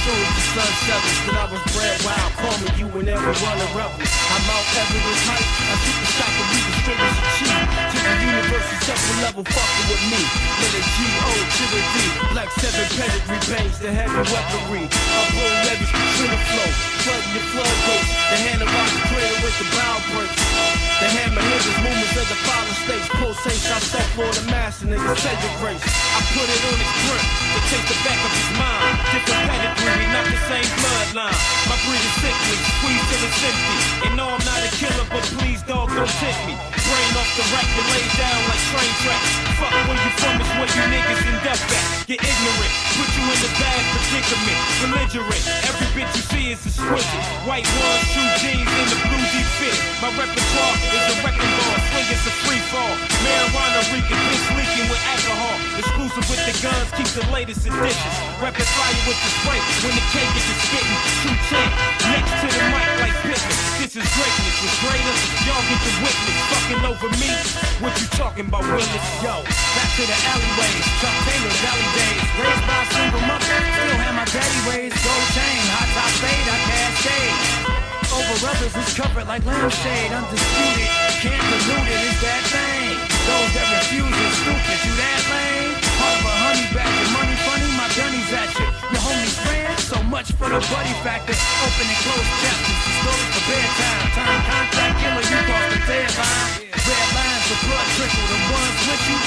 soon as the sun settles, that I was bred wild, call me you and every one of rebels. I'm out Everest height, I took the shot to be the straight as a cheat. To the universal second level, fucking with me. Let it G-O to the D, Black 7 pedigree bangs, the heavy weaponry. I blow levies, Katrina flow, flooding your floodgates. The hand of rock the crater with the bow breaks. The hammer hitters, movements of the father states. Pulsates, I step for the master, niggas say the grace. I put it on his grip, to take the back of his mind. Different pedigree, we not the same bloodline. My breed is sickly, squeeze till it's empty. And no, I'm not a killer, but please, dog, don't tip me. Brain off the rack and lay down like train tracks. Fuck where you from is where you niggas end up at. Get ignorant, put you in the bad predicament. Belligerent, every bitch you see is exquisite. White ones, true jeans, and the blue deep fit. My repertoire is a wrecking ball, swing it's a free fall. Marijuana reeking, bitch leaking with alcohol. Exclusive with the guns, keep the latest editions. Rapid fire with the spray, when the cake is spitting. True champ, next to the mic like Pittman. This is greatness, what's greater, y'all get the witness. Fucking over me, what you talking about, Willis? Yo, back to the alleyways, Chuck Taylor's alley days. Raised by a single mother, still have my daddy raised. Gold chain, hot top fade, I cascade. Over others who's covered like lampshade. Undisputed, can't dilute it, is that thing. Those that refuse is stupid, you that lame. Heart of a honey badger, money funny, my gunny's at you. Your homie's friend, so much for the buddy factor. Open and close chapters, the stories for bedtime. Time contact killer, you cross the deadline. Red lines, the blood trickle, the ones with you.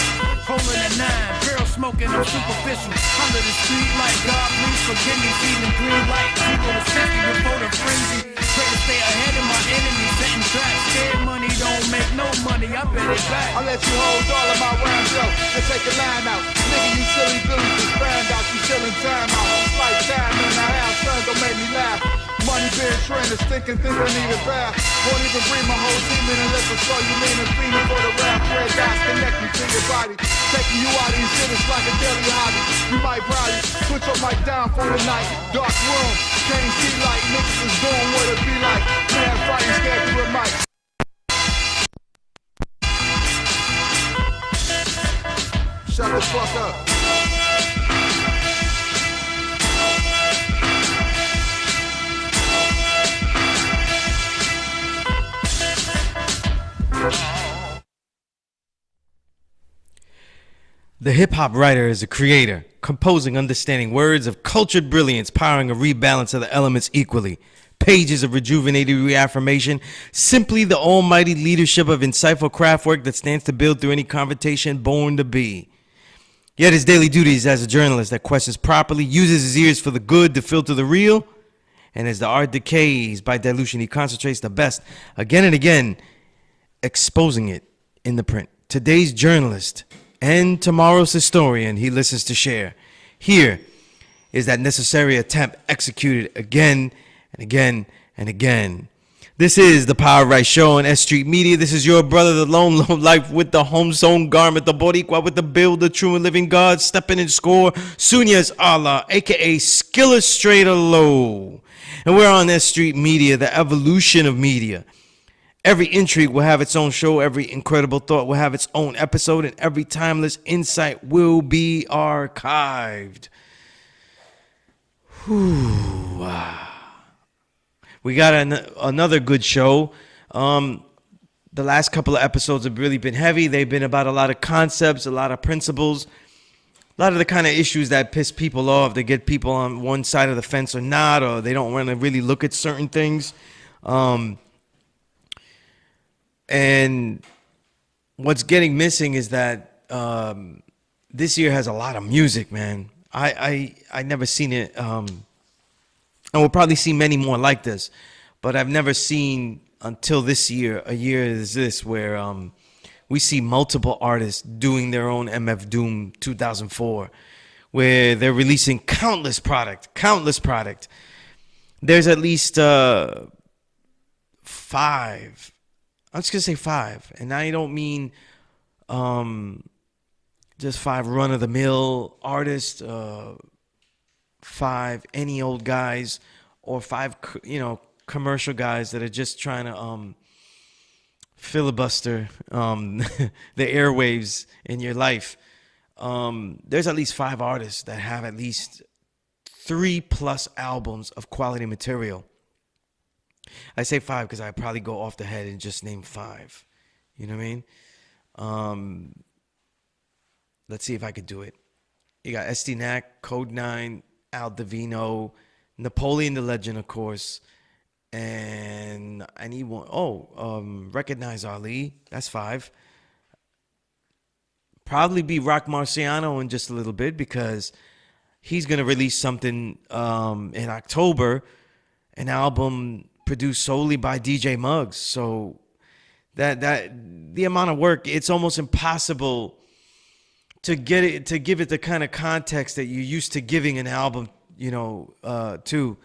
Holding a 9, girl smoking, I'm superficial. Under the street light, God please forgive me. Season green light, 0 to 60 before the frenzy. Pray to stay ahead of my enemies, setting traps. Scared money don't make no money, I bet it back. I'll let you hold all of my rhymes, yo, and take a line out. Nigga, you silly Billy, just found out you still in time out. It's like time in the house, son, don't make me laugh. Money been trained, stinking, think I need a bath. Won't even bring my whole team in unless I saw you leaning, feeding for the rap. Red dots connect me to your body. Taking you out of these shit, it's like a daily hobby. You might probably put your mic down for the night. Dark room, can't see light. Niggas is doing what it be like. Man, fighting scared through a mic. Shut the fuck up. The hip-hop writer is a creator, composing, understanding words of cultured brilliance, powering a rebalance of the elements equally. Pages of rejuvenated reaffirmation, simply the almighty leadership of insightful craft work that stands to build through any confrontation born to be. Yet his daily duties as a journalist that questions properly, uses his ears for the good to filter the real, and as the art decays by dilution, he concentrates the best again and again, exposing it in the print. Today's journalist and tomorrow's historian he listens to share. Here is that necessary attempt executed again and again and again. This is the Power Right Show on S.STREET Media. This is your brother, the lone life with the home-sewn garment, the Boricua with the build, the true and living God, stepping in score, SUNEZ Allah, a.k.a. Skillustrator Low. And we're on S.STREET Media, the evolution of media. Every intrigue will have its own show. Every incredible thought will have its own episode. And every timeless insight will be archived. Whew. We got another good show. The last couple of episodes have really been heavy. They've been about a lot of concepts, a lot of principles, a lot of the kind of issues that piss people off. They get people on one side of the fence or not, or they don't want to really look at certain things. And what's getting missing is that this year has a lot of music, man. I never seen it. And we'll probably see many more like this. But I've never seen until this year, a year is this, where we see multiple artists doing their own MF Doom 2004, where they're releasing countless product. There's at least 5. I'm just going to say 5. And I don't mean just 5 run-of-the-mill artists, 5 any old guys, or 5, commercial guys that are just trying to filibuster the airwaves in your life. There's at least 5 artists that have at least 3+ albums of quality material. I say 5 because I probably go off the head and just name 5. You know what I mean? Let's see if I could do it. You got STNAC, Code 9, Al Divino, Napoleon the Legend, of course. And I need one. Recognize Ali. That's 5. Probably be Rock Marciano in just a little bit because he's going to release something in October, an album produced solely by DJ Muggs. So that the amount of work, it's almost impossible to give it the kind of context that you're used to giving an album, to.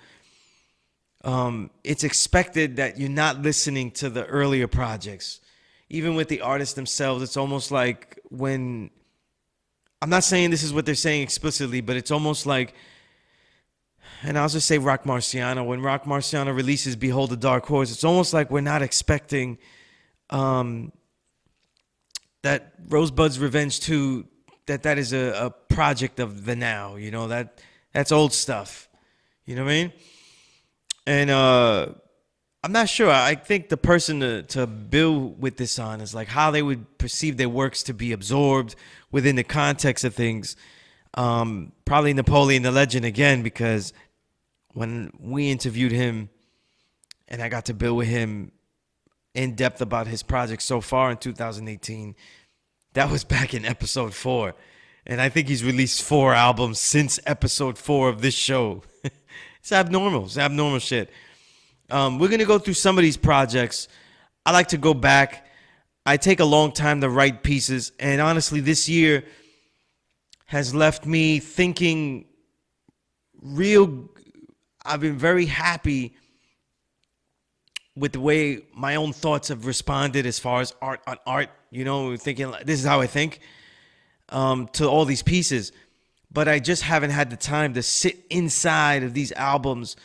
It's expected that you're not listening to the earlier projects. Even with the artists themselves, it's almost like when, I'm not saying this is what they're saying explicitly, but it's almost like, and I'll just say Rock Marciano, when Rock Marciano releases Behold the Dark Horse, it's almost like we're not expecting that Rosebud's Revenge 2, that is a project of the now, that's old stuff. You know what I mean? And I'm not sure. I think the person to build with this on is like how they would perceive their works to be absorbed within the context of things. Probably Napoleon the Legend again, because when we interviewed him and I got to build with him in depth about his project so far in 2018, that was back in episode 4. And I think he's released 4 albums since episode 4 of this show. It's abnormal. It's abnormal shit. We're going to go through some of these projects. I like to go back. I take a long time to write pieces. And honestly, this year has left me thinking I've been very happy with the way my own thoughts have responded as far as art on art. Thinking like, this is how I think to all these pieces. But I just haven't had the time to sit inside of these albums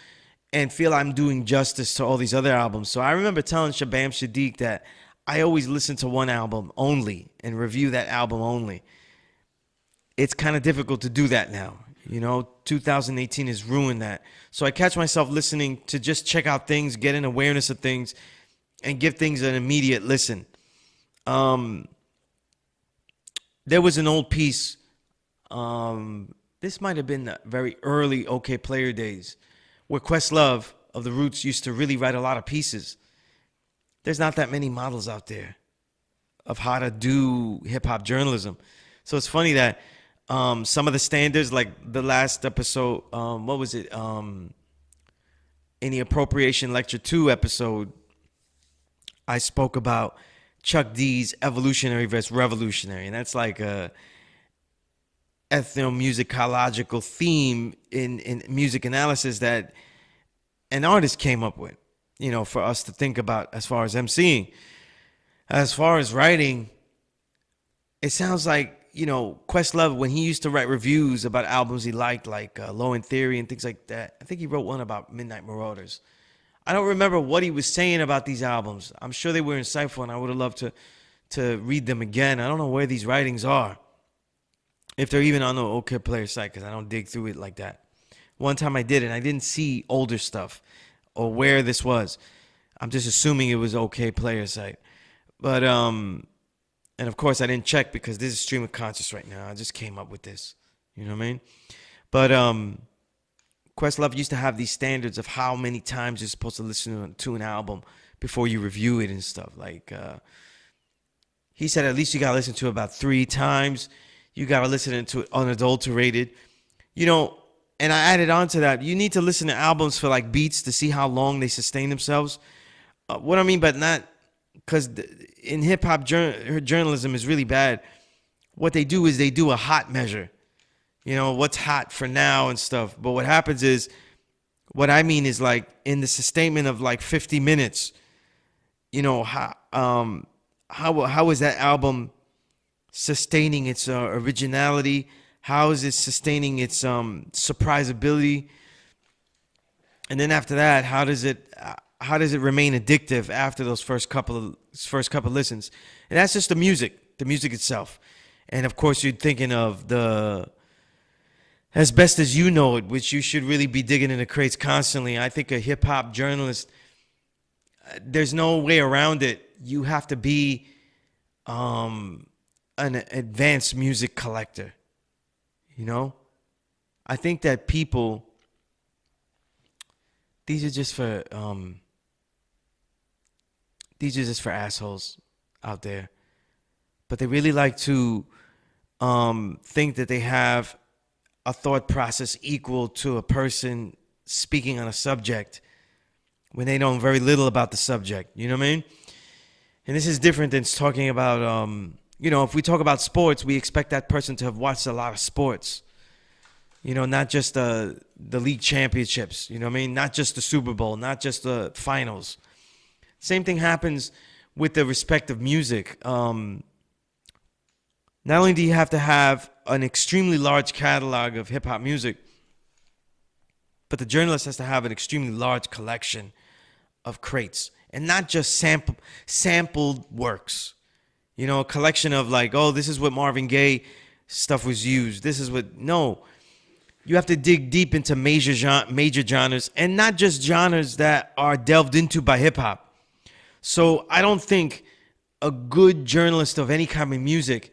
and feel I'm doing justice to all these other albums. So I remember telling Shabam Sadiq that I always listen to one album only and review that album only. It's kind of difficult to do that now. 2018 has ruined that. So I catch myself listening to just check out things, get an awareness of things, and give things an immediate listen. There was an old piece. This might have been the very early OK Player days, where Questlove of the Roots used to really write a lot of pieces. There's not that many models out there of how to do hip-hop journalism. So it's funny that some of the standards, like the last episode, what was it? In the Appropriation Lecture 2 episode, I spoke about Chuck D's evolutionary versus revolutionary. And that's like a ethnomusicological theme in music analysis that an artist came up with, for us to think about as far as emceeing. As far as writing, it sounds like, Questlove, when he used to write reviews about albums he liked, like Low End Theory and things like that, I think he wrote one about Midnight Marauders. I don't remember what he was saying about these albums. I'm sure they were insightful, and I would have loved to read them again. I don't know where these writings are, if they're even on the OK Player site, because I don't dig through it like that. One time I did, and I didn't see older stuff or where this was. I'm just assuming it was OK Player site. But, and of course I didn't check because this is stream of conscious right now. I just came up with this. You know what I mean? But Questlove used to have these standards of how many times you're supposed to listen to an album before you review it and stuff. Like, he said at least you got to listen to it about 3 times. You got to listen to it unadulterated. And I added on to that, you need to listen to albums for like beats to see how long they sustain themselves. What I mean by not, because in hip-hop journalism is really bad. What they do is they do a hot measure. What's hot for now and stuff. But what happens is, what I mean is like in the sustainment of like 50 minutes, how is that album sustaining its originality? How is it sustaining its surprisability? And then after that, how does it remain addictive after those first couple listens? And that's just the music itself. And of course, you're thinking of the as best as you know it, which you should really be digging in the crates constantly. I think a hip hop journalist, there's no way around it. You have to be an advanced music collector. You know, I think that people, these are just for assholes out there, but they really like to think that they have a thought process equal to a person speaking on a subject when they know very little about the subject. You know what I mean? And this is different than talking about, if we talk about sports, we expect that person to have watched a lot of sports. You know, not just the league championships, you know what I mean? Not just the Super Bowl, not just the finals. Same thing happens with the respect of music. Not only do you have to have an extremely large catalog of hip-hop music, but the journalist has to have an extremely large collection of crates. And not just sampled works. You know, a collection of like, oh, this is what Marvin Gaye stuff was used. This is what, no. You have to dig deep into major genres, and not just genres that are delved into by hip-hop. So I don't think a good journalist of any kind of music,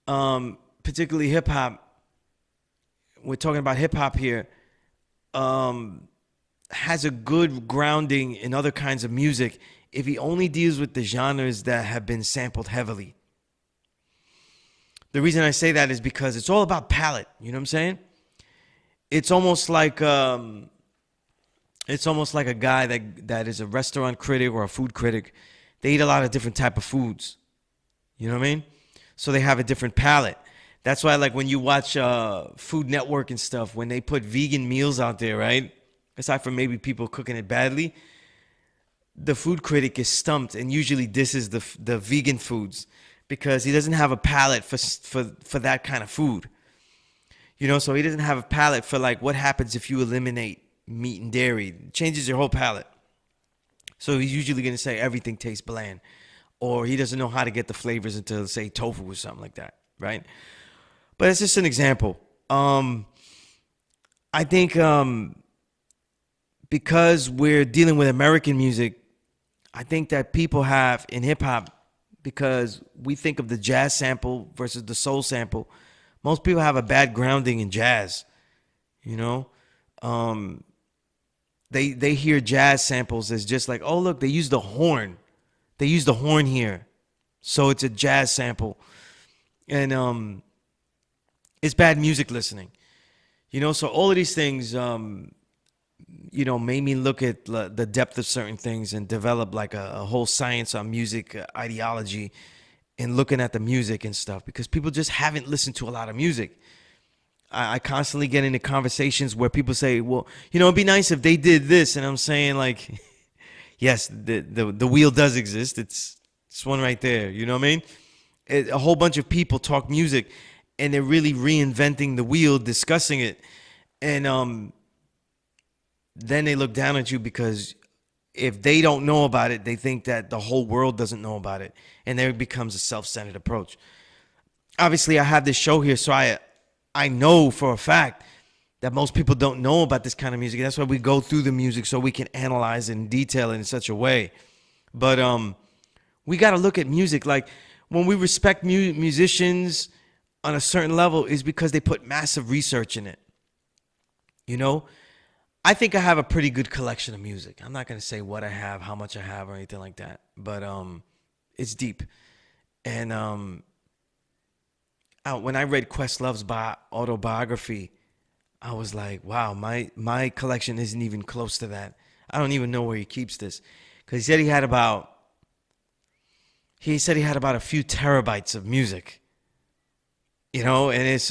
particularly hip-hop, we're talking about hip-hop here, has a good grounding in other kinds of music if he only deals with the genres that have been sampled heavily. The reason I say that is because it's all about palate. You know what I'm saying? It's almost like a guy that is a restaurant critic or a food critic. They eat a lot of different type of foods. You know what I mean? So they have a different palate. That's why, like, when you watch Food Network and stuff, when they put vegan meals out there, right? Aside from maybe people cooking it badly, the food critic is stumped and usually disses the vegan foods because he doesn't have a palate for that kind of food. You know, so he doesn't have a palate for like what happens if you eliminate meat and dairy. It changes your whole palate. So he's usually going to say everything tastes bland, or he doesn't know how to get the flavors into, say, tofu or something like that, right? But it's just an example. I think because we're dealing with American music, I think that people have in hip hop, because we think of the jazz sample versus the soul sample, most people have a bad grounding in jazz. You know, they hear jazz samples as just like, oh look, they use the horn, here, so it's a jazz sample, and it's bad music listening. You know, so all of these things, made me look at the depth of certain things and develop like a whole science on music ideology and looking at the music and stuff, because people just haven't listened to a lot of music. I constantly get into conversations where people say, well, it'd be nice if they did this. And I'm saying, like, yes, the wheel does exist. It's one right there. You know what I mean? A whole bunch of people talk music and they're really reinventing the wheel, discussing it. And then they look down at you because if they don't know about it, they think that the whole world doesn't know about it. And there becomes a self-centered approach. Obviously, I have this show here, so I know for a fact that most people don't know about this kind of music. That's why we go through the music so we can analyze and detail it in such a way. But we got to look at music. Like, when we respect musicians on a certain level is because they put massive research in it. You know? I think I have a pretty good collection of music. I'm not going to say what I have, how much I have, or anything like that. But it's deep. And when I read Questlove's autobiography, I was like, wow, my collection isn't even close to that. I don't even know where he keeps this. Because he said he had about a few terabytes of music. You know, and that's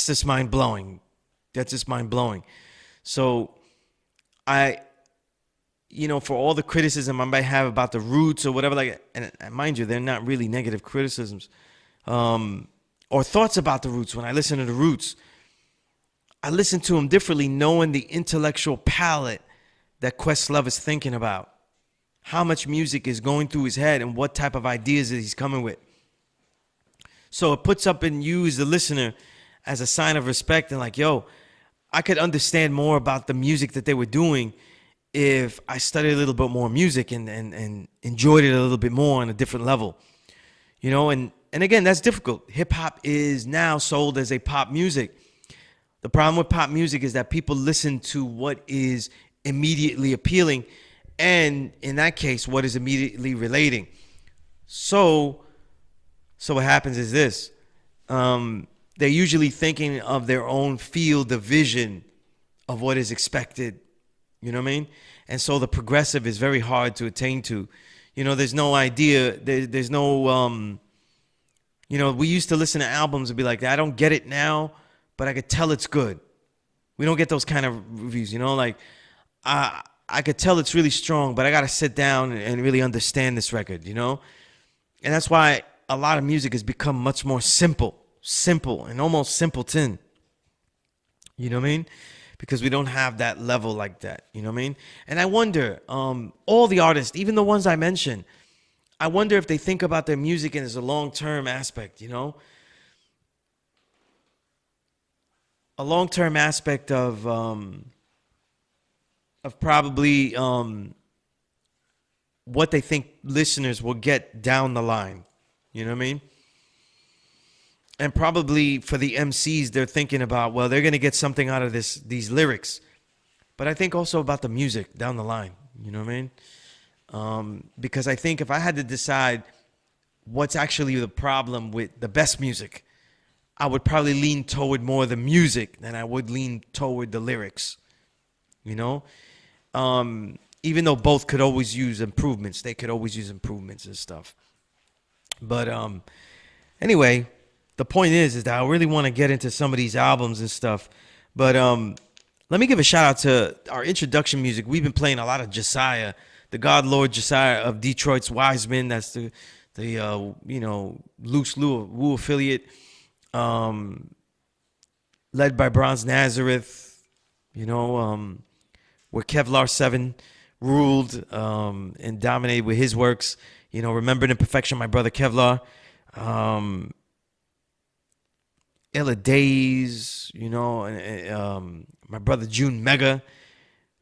just mind-blowing. That's just mind-blowing. So for all the criticism I might have about the Roots or whatever, like, and mind you, they're not really negative criticisms or thoughts about the Roots. When I listen to the Roots, I listen to them differently, knowing the intellectual palette that Questlove is thinking about, how much music is going through his head and what type of ideas that he's coming with. So it puts up in you as the listener as a sign of respect and like, yo, I could understand more about the music that they were doing if I studied a little bit more music and enjoyed it a little bit more on a different level, you know. And again, that's difficult. Hip hop is now sold as a pop music. The problem with pop music is that people listen to what is immediately appealing, and in that case, what is immediately relating. So what happens is this. They're usually thinking of their own field of vision of what is expected. You know what I mean? And so the progressive is very hard to attain to. You know, there's no idea. There's no, you know, we used to listen to albums and be like, I don't get it now, but I could tell it's good. We don't get those kind of reviews, you know? Like, I could tell it's really strong, but I got to sit down and really understand this record, you know? And that's why a lot of music has become much more simple and almost simpleton. You know what I mean? Because we don't have that level like that. You know what I mean? And I wonder, all the artists, even the ones I mentioned, I wonder if they think about their music as a long-term aspect, you know? A long-term aspect of probably what they think listeners will get down the line. You know what I mean? And probably for the MCs, they're thinking about, well, they're going to get something out of these lyrics. But I think also about the music down the line. You know what I mean? Because I think if I had to decide what's actually the problem with the best music, I would probably lean toward more the music than I would lean toward the lyrics. You know? Even though both could always use improvements. They could always use improvements and stuff. But anyway, the point is that I really want to get into some of these albums and stuff. But let me give a shout out to our introduction music. We've been playing a lot of Josiah, the God Lord Josiah of Detroit's Wiseman. That's the you know, Luke's Wu affiliate, led by Bronze Nazareth. You know, where Kevlar 7 ruled and dominated with his works. You know, Remembered Imperfection, my brother Kevlar. Illa Days, you know, and my brother June Mega,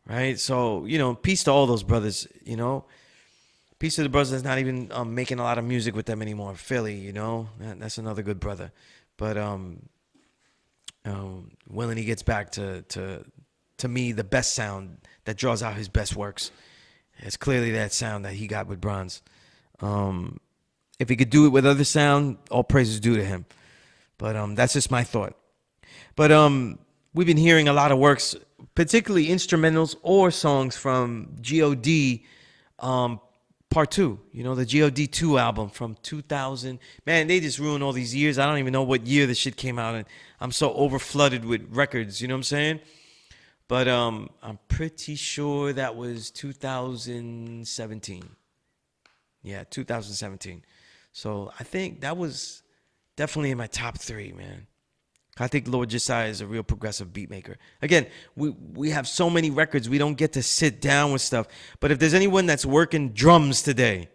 right? So, you know, peace to all those brothers, you know. Peace to the brothers that's not even making a lot of music with them anymore. Philly, you know, that's another good brother. But when he gets back to me, the best sound that draws out his best works, it's clearly that sound that he got with Bronze. If he could do it with other sound, all praises due to him. But that's just my thought. But we've been hearing a lot of works, particularly instrumentals or songs from G.O.D. Part 2. You know, the G.O.D. 2 album from 2000. Man, they just ruined all these years. I don't even know what year this shit came out. And I'm so overflooded with records, you know what I'm saying? But I'm pretty sure that was 2017. Yeah, 2017. So I think that was definitely in my top 3, man. I think Lord Josiah is a real progressive beat maker. Again, we have so many records, we don't get to sit down with stuff. But if there's anyone that's working drums today,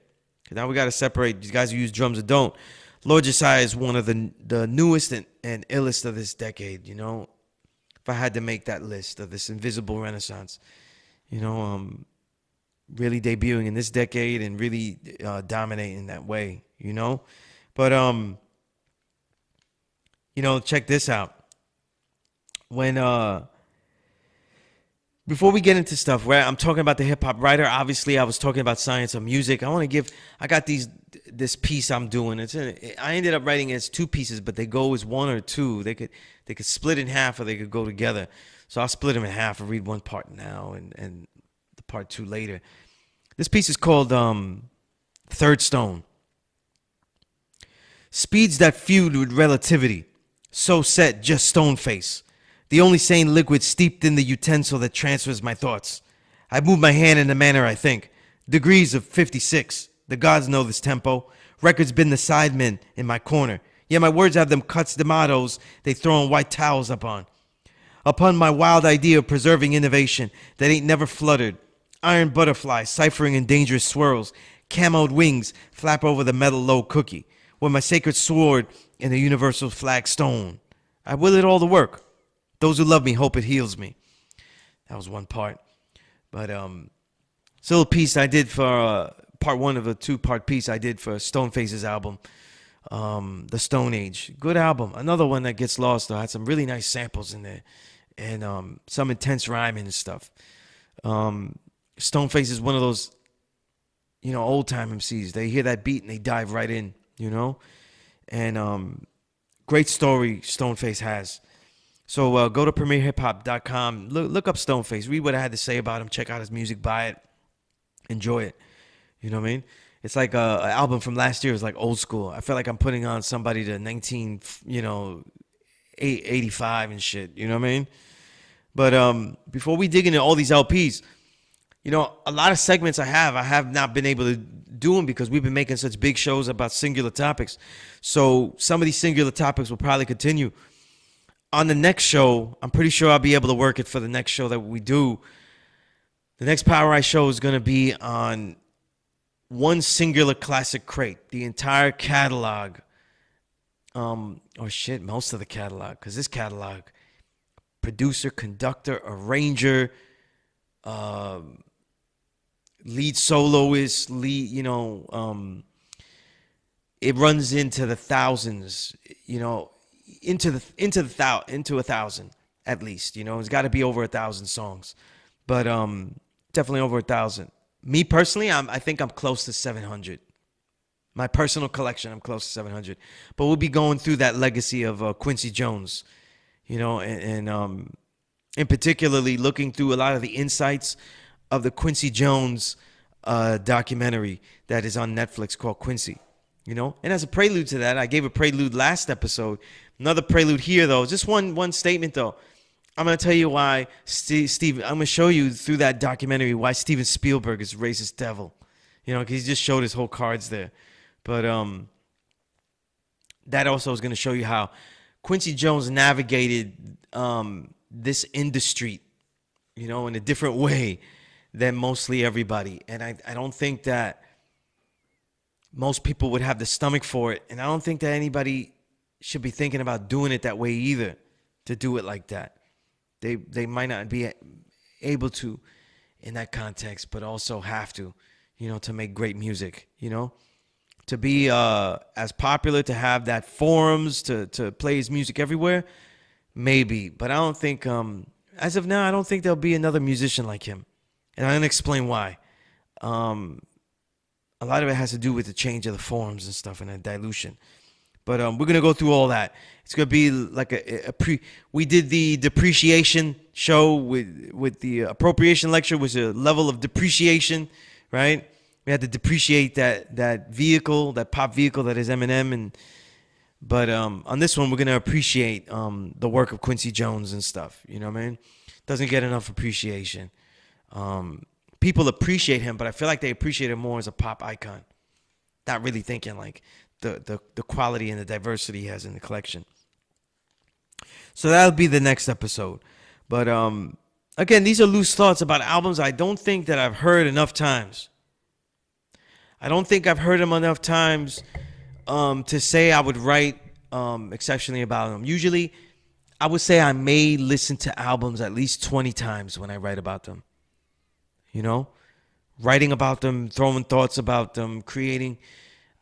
because now we got to separate these guys who use drums and don't. Lord Josiah is one of the newest and illest of this decade, you know. If I had to make that list of this invisible renaissance, you know, really debuting in this decade and really dominating that way, you know. But you know, check this out. When before we get into stuff, where I'm talking about the hip hop writer, obviously I was talking about science of music. I got this piece I'm doing. I ended up writing it as 2 pieces, but they go as 1 or 2. They could split in half or they could go together. So I'll split them in half and read one part now and the part 2 later. This piece is called Third Stone. Speeds that feud with relativity. So set, just stone face. The only sane liquid steeped in the utensil that transfers my thoughts. I move my hand in the manner I think. Degrees of 56. The gods know this tempo. Records been the sidemen in my corner. Yeah, my words have them cuts de mottos they throwing white towels upon. Upon my wild idea of preserving innovation that ain't never fluttered. Iron butterflies ciphering in dangerous swirls. Camoed wings flap over the metal low cookie. With my sacred sword in the universal flagstone. I will it all the work. Those who love me hope it heals me. That was one part. But it's a little piece I did for part one of a two-part piece I did for Stoneface's album, The Stone Age. Good album. Another one that gets lost, though. Had some really nice samples in there and some intense rhyming and stuff. Stoneface is one of those, old-time MCs. They hear that beat and they dive right in, And great story Stoneface has. So go to premierhiphop.com, look up Stoneface, read what I had to say about him, check out his music, buy it, enjoy it. You know what I mean? It's like an album from last year is like old school. I feel like I'm putting on somebody to 85 and shit. You know what I mean? But before we dig into all these LPs, a lot of segments I have not been able to do them because we've been making such big shows about singular topics. So some of these singular topics will probably continue. On the next show, I'm pretty sure I'll be able to work it for the next show that we do. The next Power Eye show is going to be on one singular classic crate, the entire catalog. Most of the catalog, because this catalog, producer, conductor, arranger, lead soloist, it runs into the thousands, into a thousand at least. It's got to be over 1,000 songs, but definitely over 1,000. Me personally, I think I'm close to 700. My personal collection, I'm close to 700. But we'll be going through that legacy of Quincy Jones, and particularly looking through a lot of the insights of the Quincy Jones documentary that is on Netflix called Quincy. And as a prelude to that, I gave a prelude last episode. Another prelude here, though. Just one statement, though. I'm going to tell you why Steve. I'm going to show you through that documentary why Steven Spielberg is a racist devil. Because he just showed his whole cards there. But that also is going to show you how Quincy Jones navigated this industry, in a different way than mostly everybody. And I don't think that most people would have the stomach for it. And I don't think that anybody should be thinking about doing it that way either, to do it like that. They might not be able to in that context, but also have to, to make great music, to be as popular, to have that forums, to play his music everywhere, maybe. But I don't think, as of now, I don't think there'll be another musician like him. And I'm going to explain why. A lot of it has to do with the change of the forums and stuff and the dilution. But we're going to go through all that. It's going to be like we did the depreciation show with the appropriation lecture was a level of depreciation, right? We had to depreciate that vehicle, that pop vehicle that is Eminem. But on this one, we're going to appreciate the work of Quincy Jones and stuff. You know what I mean? Doesn't get enough appreciation. People appreciate him, but I feel like they appreciate him more as a pop icon. Not really thinking like the quality and the diversity he has in the collection. So that'll be the next episode. But again, these are loose thoughts about albums I don't think that I've heard enough times. I don't think I've heard them enough times to say I would write exceptionally about them. Usually, I would say I may listen to albums at least 20 times when I write about them. Writing about them, throwing thoughts about them, creating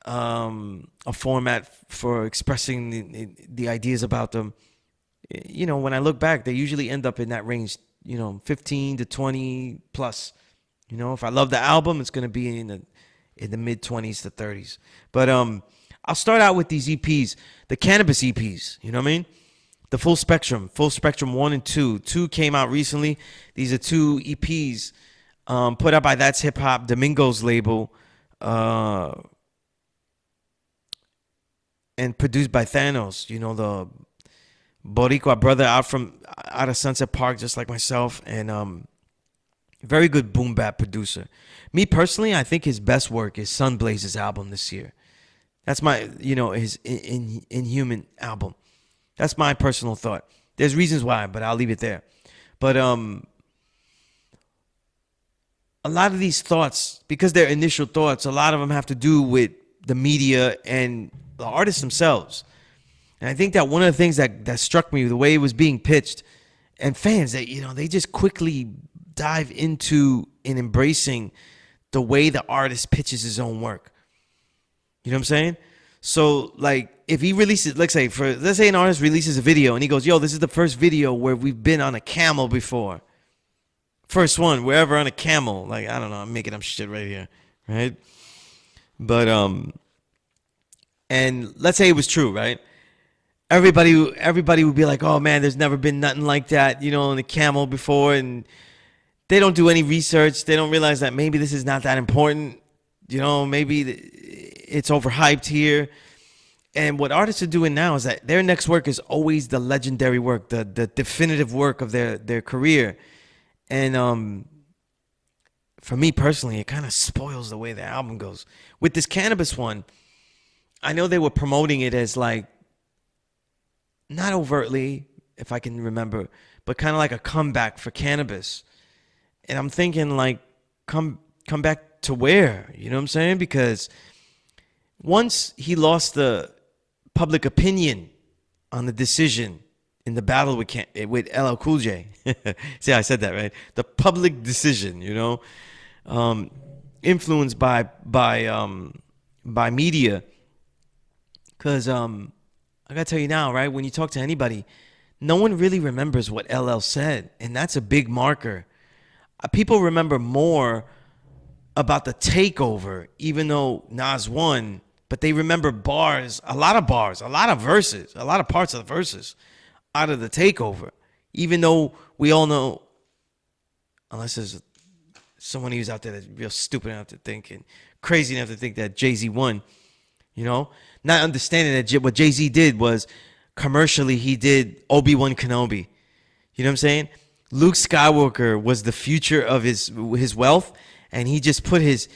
a format for expressing the ideas about them. When I look back, they usually end up in that range, 15 to 20 plus. If I love the album, it's going to be in the mid 20s to 30s. But I'll start out with these EPs, the Cannabis EPs. You know what I mean? The Full Spectrum 1 and 2. 2 came out recently. These are 2 EPs put out by That's Hip Hop, Domingo's label, and produced by Thanos. The Boricua brother out of Sunset Park, just like myself, and very good boom bap producer. Me personally, I think his best work is Sunblaze's album this year. That's my, his Inhuman album. That's my personal thought. There's reasons why, but I'll leave it there. But a lot of these thoughts, because they're initial thoughts, a lot of them have to do with the media and the artists themselves. And I think that one of the things that struck me, the way it was being pitched, and fans, that they just quickly dive into and embracing the way the artist pitches his own work. You know what I'm saying? So like if he releases, let's say an artist releases a video and he goes, yo, this is the first video where we've been on a camel before. First one, wherever on a camel. Like, I don't know, I'm making up shit right here. Right? But and let's say it was true, right? Everybody would be like, oh man, there's never been nothing like that, on a camel before, and they don't do any research. They don't realize that maybe this is not that important. Maybe it's overhyped here. And what artists are doing now is that their next work is always the legendary work, the definitive work of their career. And for me personally, it kind of spoils the way the album goes. With this Cannabis one, I know they were promoting it as like, not overtly, if I can remember, but kind of like a comeback for Cannabis. And I'm thinking like, come back to where? You know what I'm saying? Because once he lost the public opinion on the decision in the battle with LL Cool J. See, I said that right. The public decision, influenced by media. Because I gotta tell you now, right? When you talk to anybody, no one really remembers what LL said, and that's a big marker. People remember more about the takeover, even though Nas won, but they remember a lot of verses, a lot of parts of the verses out of the takeover, even though we all know, unless there's someone who's out there that's real stupid enough to think and crazy enough to think that Jay-Z won, not understanding that what Jay-Z did was commercially he did Obi-Wan Kenobi. You know what I'm saying? Luke Skywalker was the future of his wealth, and he just put his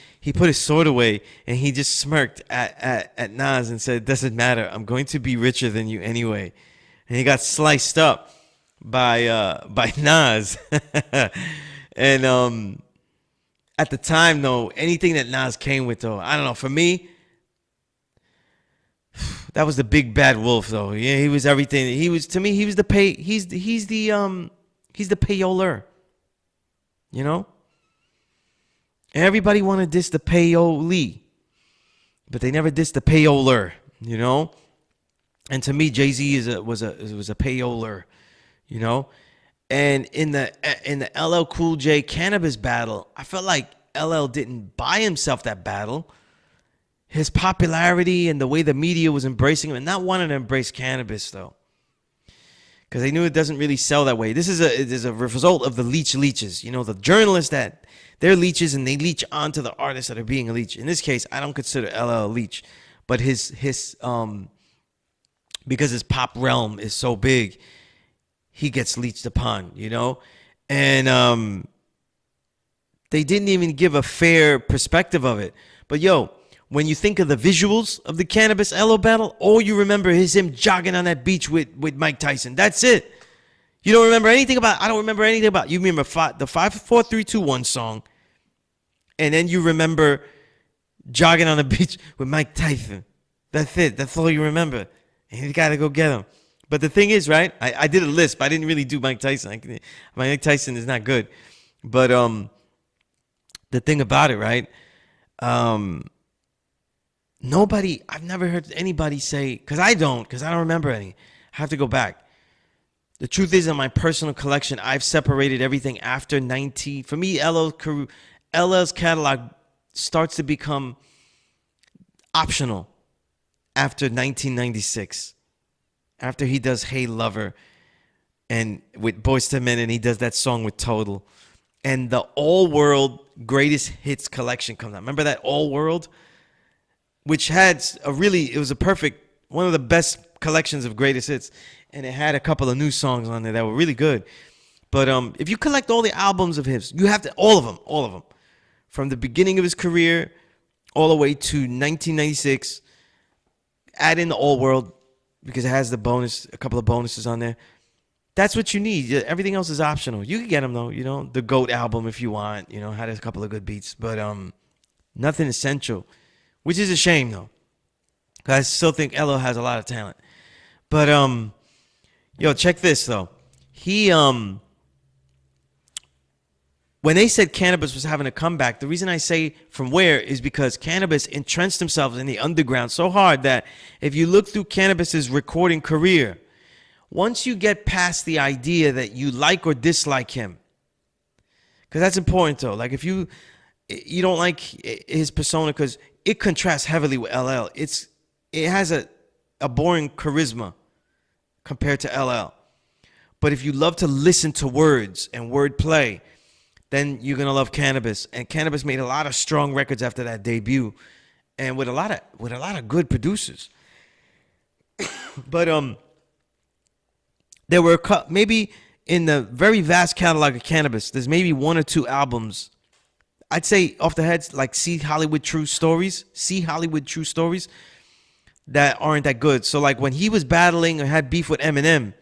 sword away, and he just smirked at Nas and said, "It doesn't matter. I'm going to be richer than you anyway." And he got sliced up by Nas. And at the time, though, anything that Nas came with, though, I don't know. For me, that was the big bad wolf, though. Yeah, he was everything. He was, to me, he was the pay. He's the payoler. Everybody wanted to diss the payolee, but they never dissed the payoler. And to me, Jay-Z was a payoler. And in the LL Cool J Cannabis battle, I felt like LL didn't buy himself that battle. His popularity and the way the media was embracing him, and not wanting to embrace Cannabis, though, because they knew it doesn't really sell that way. This is a result of the leeches. The journalists that they're leeches, and they leech onto the artists that are being a leech. In this case, I don't consider LL a leech, but his because his pop realm is so big, he gets leeched upon, and they didn't even give a fair perspective of it. But when you think of the visuals of the Cannabis LL battle, all you remember is him jogging on that beach with Mike Tyson. That's it. You don't remember anything about. I don't remember anything about. You remember the 5, 4, 3, 2, 1 song, and then you remember jogging on the beach with Mike Tyson. That's it. That's all you remember. And you got to go get him. But the thing is, right? I did a list, but I didn't really do Mike Tyson. Mike Tyson is not good. But the thing about it, right? I've never heard anybody say, because I don't remember any. I have to go back. The truth is, in my personal collection, I've separated everything after 19. For me, LL's catalog starts to become optional after 1996. After he does Hey Lover and with Boyz II Men, and he does that song with Total. And the All World Greatest Hits collection comes out. Remember that All World? Which had it was a perfect, one of the best collections of greatest hits. And it had a couple of new songs on there that were really good. But if you collect all the albums of his, you have to, all of them. From the beginning of his career all the way to 1996, add in the All World, because it has a couple of bonuses on there. That's what you need. Everything else is optional. You can get them, though, the GOAT album if you want, had a couple of good beats. But nothing essential, which is a shame, though, because I still think LL has a lot of talent. But yo, check this though. He when they said cannabis was having a comeback, the reason I say from where is because cannabis entrenched themselves in the underground so hard that if you look through cannabis's recording career, once you get past the idea that you like or dislike him, because that's important though. Like if you don't like his persona because it contrasts heavily with LL. It has a boring charisma compared to LL. But if you love to listen to words and wordplay, then you're gonna love Cannabis. And Cannabis made a lot of strong records after that debut, and with a lot of good producers. But there were maybe in the very vast catalog of Cannabis, there's maybe one or two albums. I'd say off the heads like See Hollywood True Stories that aren't that good. So like when he was battling or had beef with Eminem,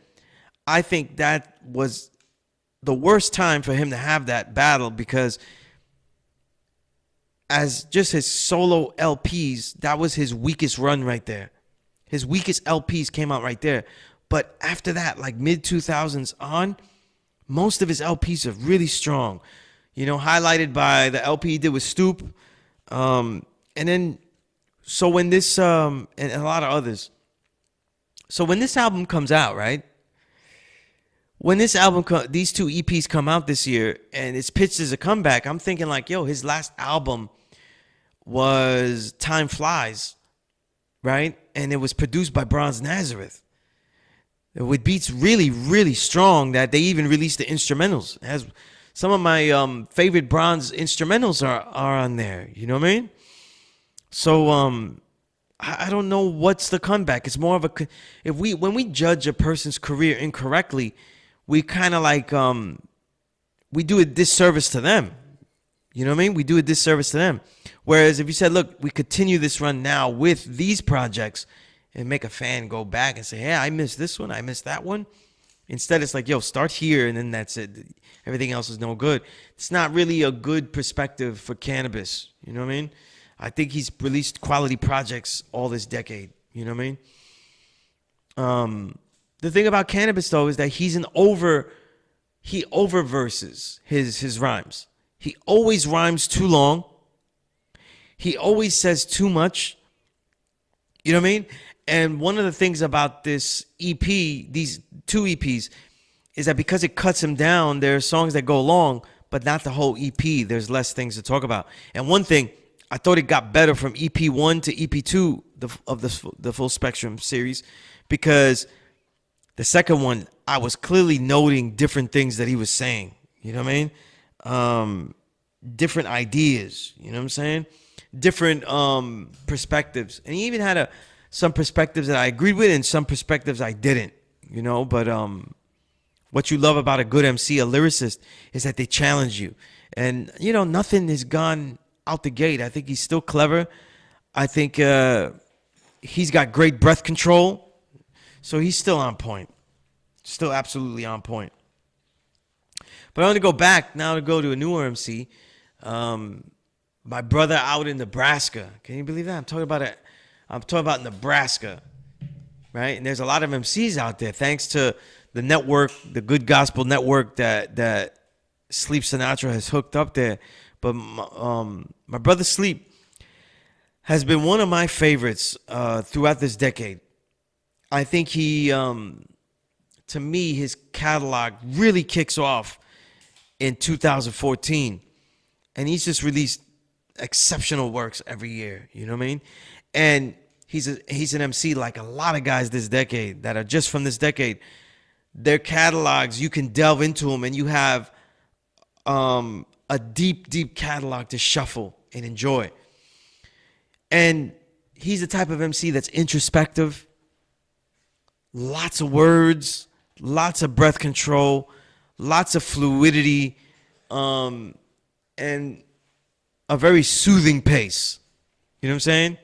I think that was the worst time for him to have that battle, because as just his solo LPs, that was his weakest run right there. His weakest LPs came out right there. But after that, like mid 2000s on, most of his LPs are really strong. You know, highlighted by the LP he did with Stoop. And then, so when this, and a lot of others. So when this album comes out, right? When this album, these two EPs come out this year and it's pitched as a comeback, I'm thinking like, yo, his last album was Time Flies, right? And it was produced by Bronze Nazareth, with beats really, really strong that they even released the instrumentals. It has some of my favorite Bronze instrumentals are on there. You know what I mean? So I don't know what's the comeback. It's more of a, when we judge a person's career incorrectly, we kind of like we do a disservice to them. You know what I mean? We do a disservice to them. Whereas if you said, look, we continue this run now with these projects, and make a fan go back and say, hey, I missed this one, I missed that one. Instead, it's like, yo, start here, and then that's it. Everything else is no good. It's not really a good perspective for Cannabis. You know what I mean? I think he's released quality projects all this decade. You know what I mean? The thing about Cannabis, though, is that he oververses his rhymes. He always rhymes too long. He always says too much. You know what I mean? And one of the things about this EP, these two EPs, is that because it cuts him down, there are songs that go long, but not the whole EP. There's less things to talk about. And one thing, I thought it got better from EP 1 to EP 2 of the Full Spectrum series, because the second one, I was clearly noting different things that he was saying. You know what I mean? Different ideas. You know what I'm saying? Different perspectives. And he even had some perspectives that I agreed with and some perspectives I didn't. You know, but what you love about a good MC, a lyricist, is that they challenge you. And, you know, nothing has gone out the gate. I think he's still clever. I think he's got great breath control. So he's still on point. Still absolutely on point. But I want to go back now to go to a newer MC. My brother out in Nebraska. Can you believe that? I'm talking about Nebraska. Right? And there's a lot of MCs out there, thanks to the network, the Good Gospel Network that Sleep Sinatra has hooked up there. But my brother Sleep has been one of my favorites throughout this decade. I think he, to me, his catalog really kicks off in 2014. And he's just released exceptional works every year. You know what I mean? And he's an MC like a lot of guys this decade that are just from this decade. Their catalogs, you can delve into them, and you have a deep, deep catalog to shuffle and enjoy. And he's the type of MC that's introspective, lots of words, lots of breath control, lots of fluidity, and a very soothing pace. You know what I'm saying?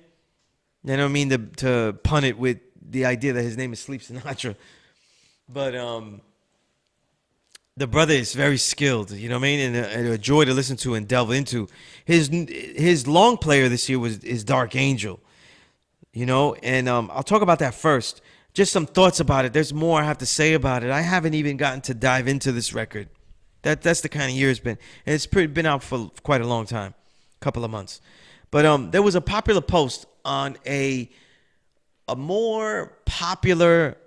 I don't mean to pun it with the idea that his name is Sleep Sinatra, but the brother is very skilled, you know what I mean, and a joy to listen to and delve into. His long player this year is Dark Angel, you know, and I'll talk about that first. just some thoughts about it. There's more I have to say about it. I haven't even gotten to dive into this record. That's the kind of year it's been, and it's been out for quite a long time, couple of months. But there was a popular post on a more popular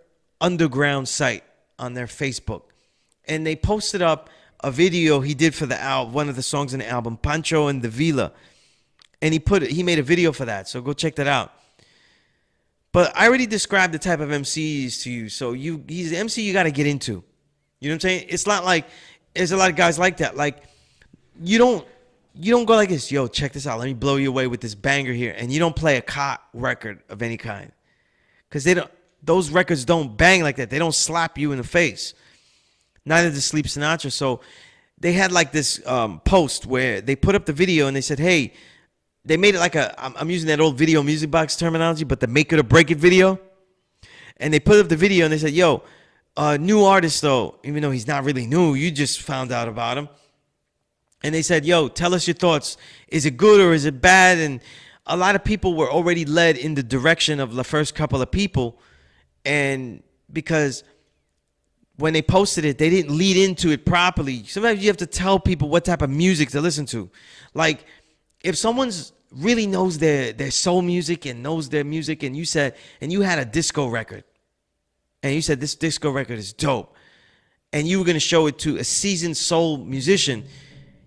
underground site on their Facebook, and they posted up a video he did for the album, one of the songs in the album, Pancho and the Villa, and he made a video for that. So go check that out. But I already described the type of MCs to you, so he's the MC you got to get into. You know what I'm saying? It's not like there's a lot of guys like that. Like you don't go like this. Yo, check this out. Let me blow you away with this banger here, and you don't play a cop record of any kind, because those records don't bang like that. They don't slap you in the face. Neither does Sleep Sinatra. So they had like this post where they put up the video and they said, hey, they made it like I'm using that old video music box terminology, but the make it or break it video. And they put up the video and they said, yo, new artist though, even though he's not really new, you just found out about him. And they said, yo, tell us your thoughts. Is it good or is it bad? And a lot of people were already led in the direction of the first couple of people. And because when they posted it, they didn't lead into it properly. Sometimes you have to tell people what type of music to listen to. Like if someone's really knows their soul music and knows their music, and you had a disco record, and you said this disco record is dope, and you were going to show it to a seasoned soul musician,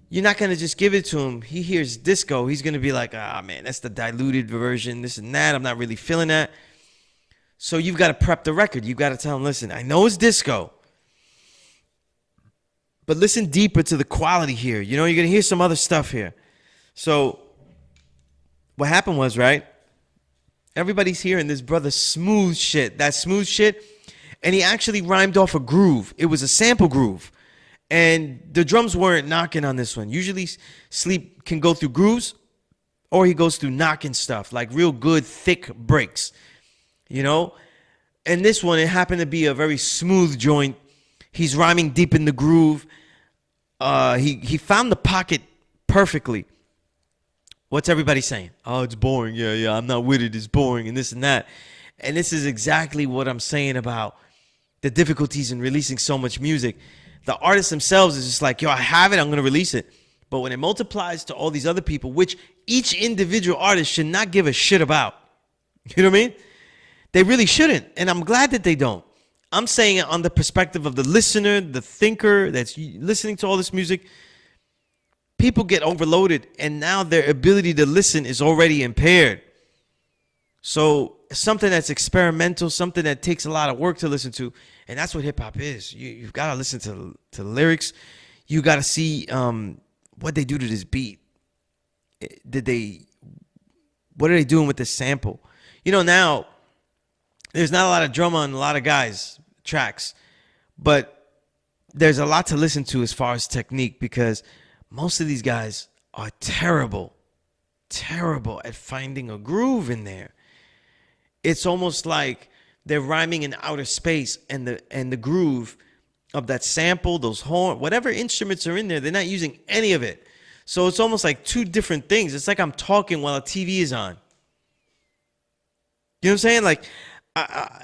you're not going to just give it to him. He hears disco, he's going to be like, ah, man, that's the diluted version, this and that. I'm not really feeling that. So you've got to prep the record. You've got to tell him, listen, I know it's disco, but listen deeper to the quality here. You know, you're going to hear some other stuff here. So what happened was, right, everybody's hearing this brother smooth shit, that smooth shit, and he actually rhymed off a groove. It was a sample groove, and the drums weren't knocking on this one. Usually Sleep can go through grooves, or he goes through knocking stuff, like real good, thick breaks, you know? And this one, it happened to be a very smooth joint. He's rhyming deep in the groove. He found the pocket perfectly. What's everybody saying? Oh, it's boring. Yeah, I'm not with it. It's boring and this and that. And this is exactly what I'm saying about the difficulties in releasing so much music. The artists themselves is just like, yo, I have it. I'm going to release it. But when it multiplies to all these other people, which each individual artist should not give a shit about. You know what I mean? They really shouldn't. And I'm glad that they don't. I'm saying it on the perspective of the listener, the thinker that's listening to all this music. People get overloaded, and now their ability to listen is already impaired. So something that's experimental, something that takes a lot of work to listen to, and that's what hip-hop is. You've got to listen to the lyrics. You got to see what they do to this beat. What are they doing with this sample? You know, now there's not a lot of drama on a lot of guys' tracks, but there's a lot to listen to as far as technique, because most of these guys are terrible at finding a groove in there. It's almost like they're rhyming in outer space, and the groove of that sample, those horn, whatever instruments are in there, they're not using any of it. So it's almost like two different things. It's like I'm talking while a TV is on. You know what I'm saying? Like,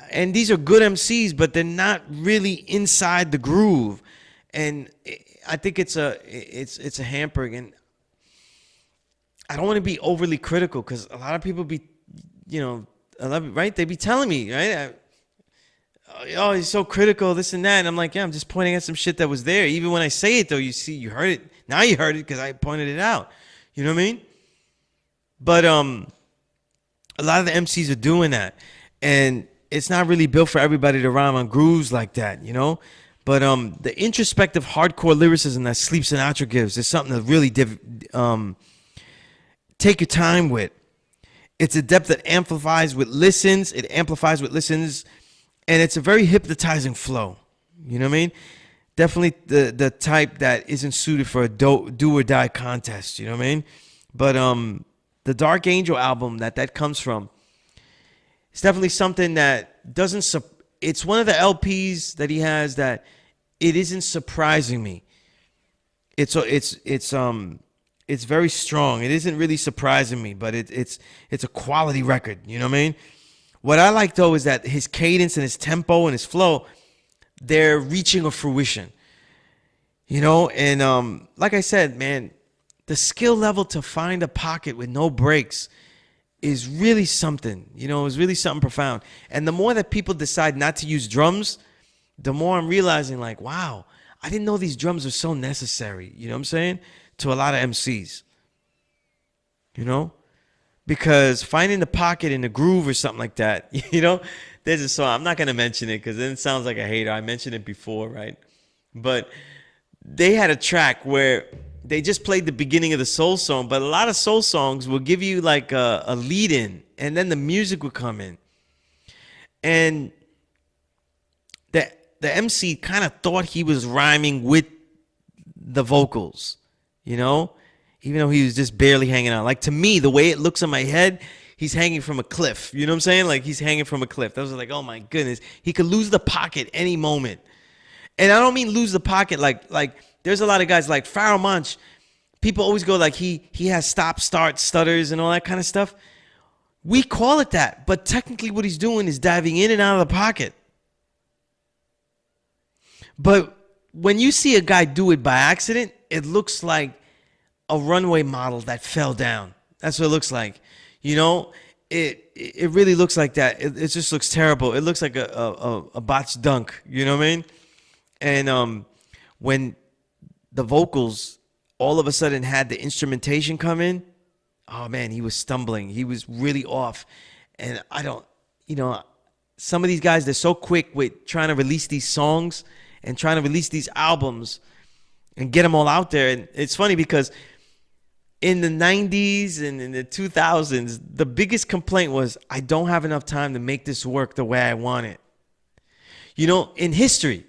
and these are good MCs, but they're not really inside the groove. And I think it's a hampering. And I don't want to be overly critical, because a lot of people be, you know, right? They be telling me, right? Oh, he's so critical, this and that. And I'm like, yeah, I'm just pointing at some shit that was there. Even when I say it, though, you heard it. Now you heard it because I pointed it out. You know what I mean? But a lot of the MCs are doing that. And it's not really built for everybody to rhyme on grooves like that, you know? But the introspective hardcore lyricism that Sleep Sinatra gives is something to really take your time with. It's a depth that amplifies with listens. It amplifies with listens. And it's a very hypnotizing flow. You know what I mean? Definitely the type that isn't suited for a do or die contest. You know what I mean? But the Dark Angel album that comes from, it's definitely something that doesn't... It's one of the LPs that he has that it isn't surprising me. It's very strong. It isn't really surprising me, but it's a quality record. You know what I mean? What I like though is that his cadence and his tempo and his flow, they're reaching a fruition. You know, and like I said, man, the skill level to find a pocket with no breaks is really something. You know, it's really something profound. And the more that people decide not to use drums, the more I'm realizing, like, wow, I didn't know these drums are so necessary. You know what I'm saying? To a lot of MCs. You know? Because finding the pocket in the groove or something like that, you know, there's a song. I'm not going to mention it because then it sounds like a hater. I mentioned it before, right? But they had a track where they just played the beginning of the soul song, but a lot of soul songs will give you like a lead in, and then the music would come in. And the MC kind of thought he was rhyming with the vocals, you know, even though he was just barely hanging out. Like, to me, the way it looks in my head, he's hanging from a cliff. You know what I'm saying? Like, he's hanging from a cliff. That was like, oh my goodness, he could lose the pocket any moment. And I don't mean lose the pocket like there's a lot of guys like Pharoah Monch. People always go like he has stop, start, stutters and all that kind of stuff. We call it that, but technically what he's doing is diving in and out of the pocket. But when you see a guy do it by accident, it looks like a runway model that fell down. That's what it looks like. You know, it really looks like that. It just looks terrible. It looks like a botched dunk. You know what I mean? And when the vocals all of a sudden had the instrumentation come in, oh man, he was stumbling. He was really off. And I don't, you know, some of these guys, they're so quick with trying to release these songs and trying to release these albums and get them all out there. And it's funny because in the 90s and in the 2000s, the biggest complaint was, I don't have enough time to make this work the way I want it. You know, in history,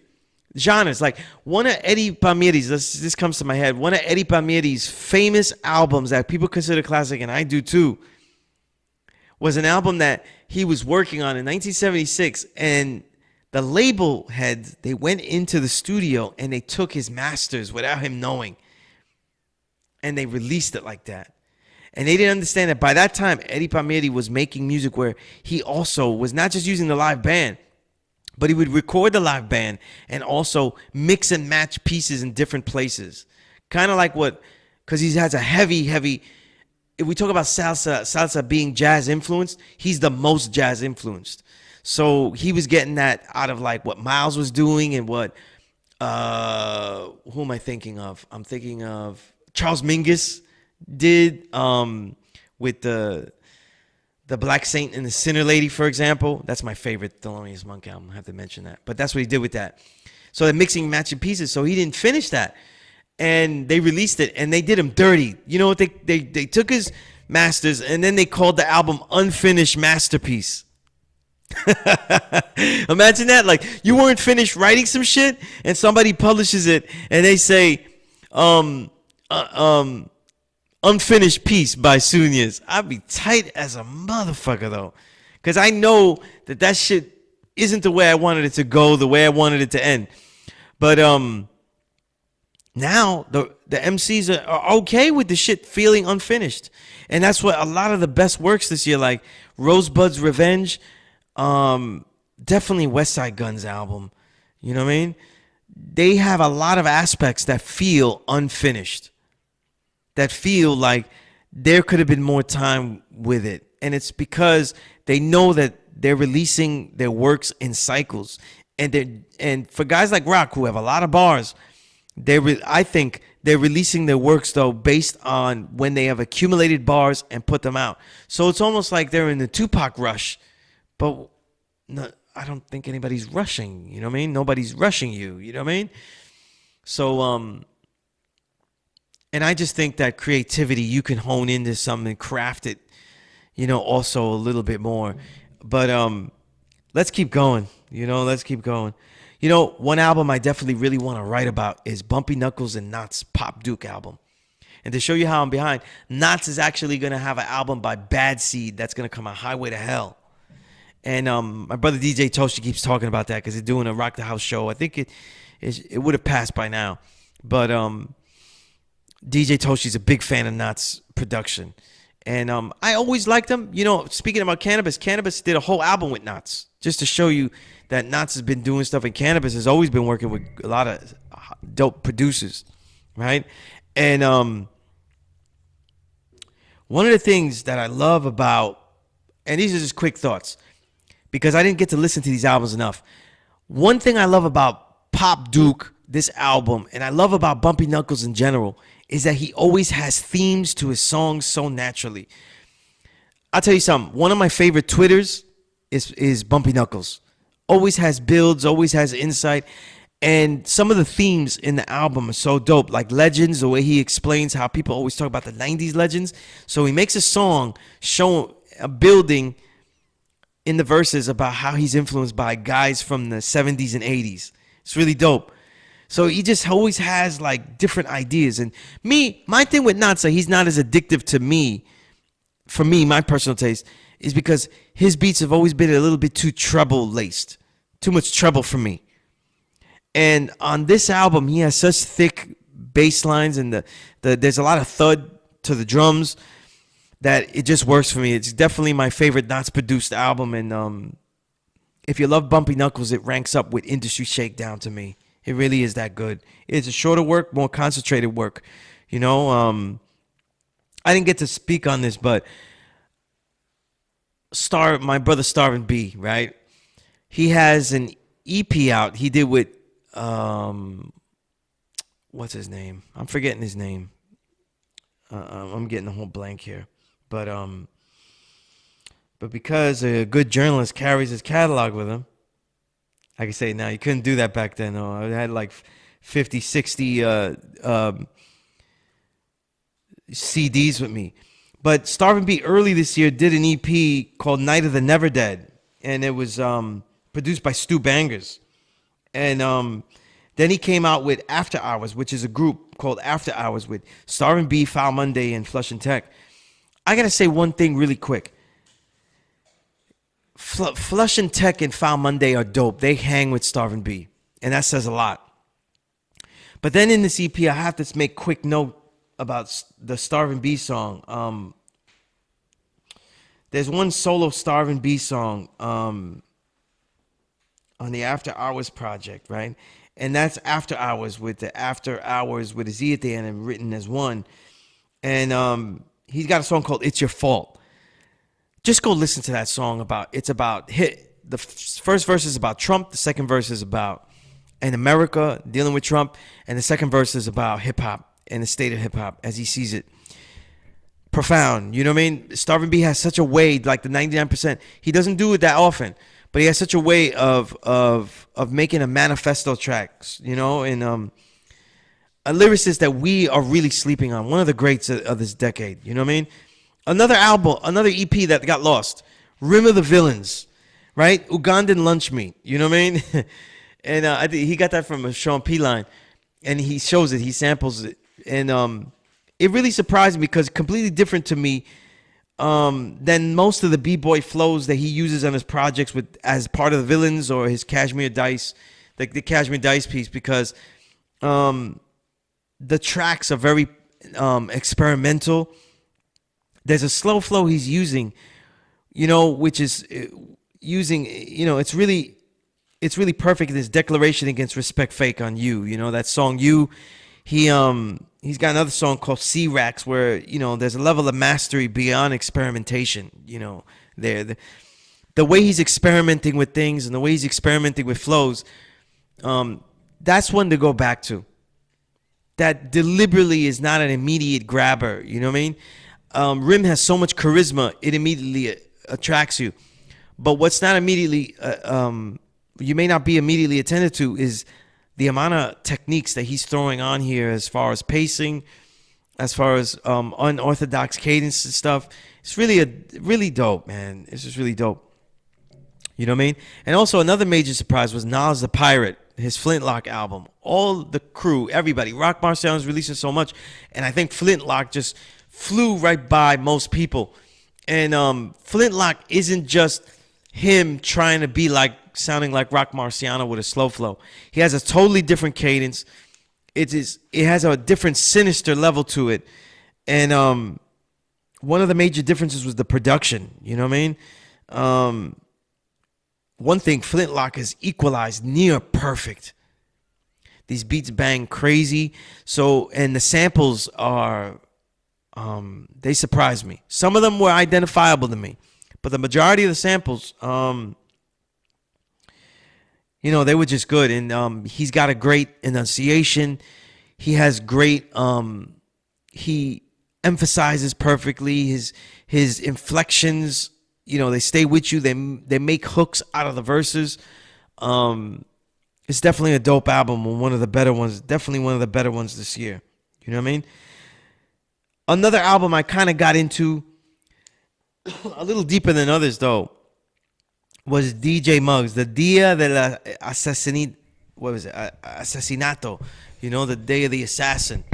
genres, like one of Eddie Palmieri's, this comes to my head, one of Eddie Palmieri's famous albums that people consider classic, and I do too, was an album that he was working on in 1976, and the label heads, they went into the studio and they took his masters without him knowing, and they released it like that. And they didn't understand that by that time, Eddie Palmieri was making music where he also was not just using the live band, but he would record the live band and also mix and match pieces in different places. Kind of like what, because he has a heavy, if we talk about salsa being jazz influenced, he's the most jazz influenced. So he was getting that out of like what Miles was doing and what, who am I thinking of? I'm thinking of Charles Mingus did with the Black Saint and the Sinner Lady, for example. That's my favorite Thelonious Monk album. I have to mention that. But that's what he did with that. So they're mixing and matching pieces. So he didn't finish that. And they released it, and they did him dirty. You know what? They took his masters, and then they called the album Unfinished Masterpiece. Imagine that. Like, you weren't finished writing some shit, and somebody publishes it, and they say, Unfinished Piece by SUNEZ. I'd be tight as a motherfucker, though. Because I know that shit isn't the way I wanted it to go, the way I wanted it to end. But now the MCs are okay with the shit feeling unfinished. And that's what a lot of the best works this year, like Rosebud's Revenge, definitely West Side Gun's album. You know what I mean? They have a lot of aspects that feel unfinished, that feel like there could have been more time with it. And it's because they know that they're releasing their works in cycles. And for guys like Rock, who have a lot of bars, I think they're releasing their works, though, based on when they have accumulated bars and put them out. So it's almost like they're in the Tupac rush. But no, I don't think anybody's rushing. You know what I mean? Nobody's rushing you. You know what I mean? So, and I just think that creativity, you can hone into something and craft it, you know, also a little bit more. But let's keep going. You know, let's keep going. You know, one album I definitely really want to write about is Bumpy Knuckles and Knott's Pop Duke album. And to show you how I'm behind, Knott's is actually going to have an album by Bad Seed that's going to come out, Highway to Hell. And my brother DJ Toasty keeps talking about that because they're doing a Rock the House show. I think it would have passed by now. But DJ Toasty's a big fan of Knott's production. And I always liked him. You know, speaking about Cannabis, Cannabis did a whole album with Knots, just to show you that Knots has been doing stuff, and Cannabis has always been working with a lot of dope producers, right? And one of the things that I love about, and these are just quick thoughts, because I didn't get to listen to these albums enough. One thing I love about Pop Duke, this album, and I love about Bumpy Knuckles in general, is that he always has themes to his songs so naturally. I'll tell you something. One of my favorite Twitters is Bumpy Knuckles. Always has builds, always has insight. And some of the themes in the album are so dope. Like Legends, the way he explains how people always talk about the 90s legends. So he makes a song showing a building in the verses about how he's influenced by guys from the 70s and 80s. It's really dope. So he just always has like different ideas. And my thing with Natsa, he's not as addictive to me. For me, my personal taste is because his beats have always been a little bit too treble laced, too much treble for me. And on this album, he has such thick bass lines, and there's a lot of thud to the drums that it just works for me. It's definitely my favorite Knots produced album. And if you love Bumpy Knuckles, it ranks up with Industry Shakedown to me. It really is that good. It's a shorter work, more concentrated work. You know, I didn't get to speak on this, but my brother Starvin B, right? He has an EP out he did with what's his name? I'm forgetting his name. I'm getting a whole blank here. But because a good journalist carries his catalog with him, I can say now, you couldn't do that back then. I had like 50, 60 CDs with me. But Starvin B early this year did an EP called Night of the Never Dead, and it was produced by Stu Bangers. And then he came out with After Hours, which is a group called After Hours with Starvin B, Foul Monday, and Flush and Tech. I gotta say one thing really quick. Flush and Tech and Foul Monday are dope. They hang with Starvin B, and that says a lot. But then in this EP, I have to make quick note about the Starvin B song. There's one solo Starvin B song on the After Hours project, right? And that's After Hours with the After Hours with a Z at the end and written as one. And he's got a song called It's Your Fault. Just go listen to that song. The first verse is about Trump. The second verse is about in America dealing with Trump. And the second verse is about hip hop and the state of hip hop as he sees it. Profound. You know what I mean? Starvin B has such a way, like the 99%. He doesn't do it that often, but he has such a way of making a manifesto tracks, you know, and a lyricist that we are really sleeping on. One of the greats of this decade. You know what I mean? Another album, another EP that got lost, Rim of the Villains, right? Ugandan lunch meat, you know what I mean? And I think he got that from a Sean P line, and he shows it, he samples it, and it really surprised me because completely different to me than most of the b-boy flows that he uses on his projects as part of the Villains or his Cashmere Dice, the Cashmere Dice piece, because the tracks are very experimental. There's a slow flow he's using, you know, which is using, you know, it's really perfect in his declaration against Respect Fake on You. You know, that song You, he's got another song called C-Rax where, you know, there's a level of mastery beyond experimentation, you know, there. The way he's experimenting with things and the way he's experimenting with flows, that's one to go back to. That deliberately is not an immediate grabber, you know what I mean? Rim has so much charisma, it immediately attracts you. But what's not immediately, you may not be immediately attended to is the amount of techniques that he's throwing on here as far as pacing, as far as unorthodox cadence and stuff. It's really dope, man. It's just really dope. You know what I mean? And also another major surprise was Nas the Pirate, his Flintlock album. All the crew, everybody. Rock Marciano's releasing so much, and I think Flintlock just flew right by most people. And Flintlock isn't just him trying to be sounding like Rock Marciano with a slow flow. He has a totally different cadence. It has a different sinister level to it. And one of the major differences was the production. You know what I mean? One thing, Flintlock is equalized near perfect. These beats bang crazy. So, and the samples are, they surprised me. Some of them were identifiable to me, but the majority of the samples, you know, they were just good. And he's got a great enunciation. He has great, he emphasizes perfectly his inflections. You know, they stay with you. They make hooks out of the verses. It's definitely a dope album and one of the better ones. Definitely one of the better ones this year. You know what I mean? Another album I kind of got into a little deeper than others, though, was DJ Muggs, the Dia de la Asesinato. You know, the Day of the Assassin.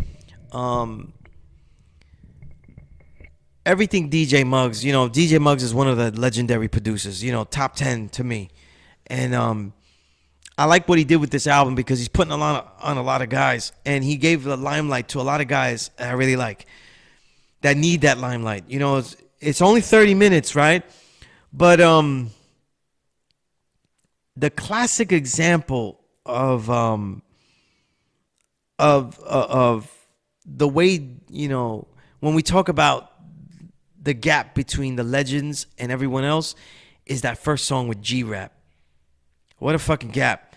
Everything DJ Muggs, you know, DJ Muggs is one of the legendary producers, you know, top 10 to me. And I like what he did with this album because he's putting on a lot of guys. And he gave the limelight to a lot of guys that I really like, that need that limelight. You know, it's only 30 minutes, right? But the classic example of the way, you know, when we talk about the gap between the legends and everyone else is that first song with G-Rap. What a fucking gap.